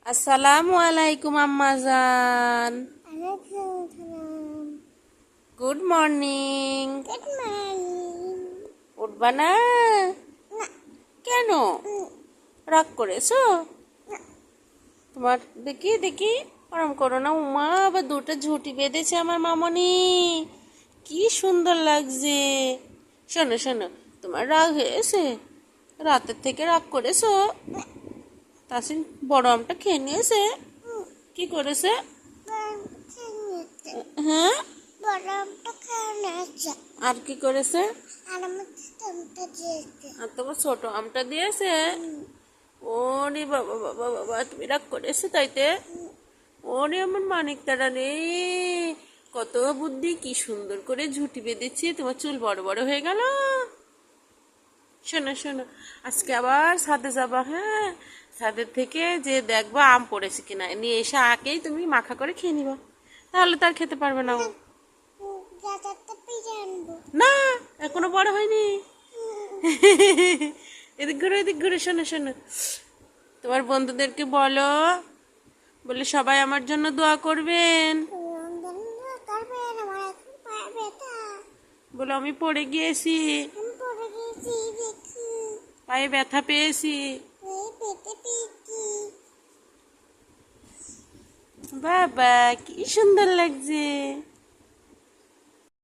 আসসালামু আলাইকুম আম্মাজান। Good morning. উঠবা না? কেন রাগ করেছো? তোমার দেখি দেখি আরাম করো না। উমা আবার দুটো ঝুঁটি বেঁধেছে আমার মামনি, কি সুন্দর লাগছে। শোনো শোনো, তোমার রাগ হয়েছে, রাতের থেকে রাগ করেছো? তাসিন বড় আমটা খেয়ে নিয়েছে। কি করেছে? হ্যাঁ, আর কি করেছে? আর তোমার ছোট আমটা দিয়েছে। ওরে বাবা বাবা বাবা, তুমি রাগ করেছো তাইতে? ওরে আমার মানিক তারা রে, কত বুদ্ধি, কি সুন্দর করে ঝুঁটি বেঁধেছি, তোমার চুল বড় বড় হয়ে গেল। শোনো শোনো, আজকে আবার ছাদে যাবা, হ্যাঁ? ছাদের থেকে যে দেখবা আম পড়েছে কিনা, নিয়ে এসে আকেই তুমি মাখা করে খেয়ে নিবা, তাহলে তার খেতে পারবে না ও। না, এখনো বড় হয়নি। এদিক ঘুরে এদিক ঘুরে, শোনো শোনো, তোমার বন্ধুদেরকে বলো, বলে সবাই আমার জন্য দোয়া করবেন। বলো আমি পড়ে গিয়েছি, পায়ে ব্যথা পেয়েছি। বাবা কি সুন্দর লাগছে।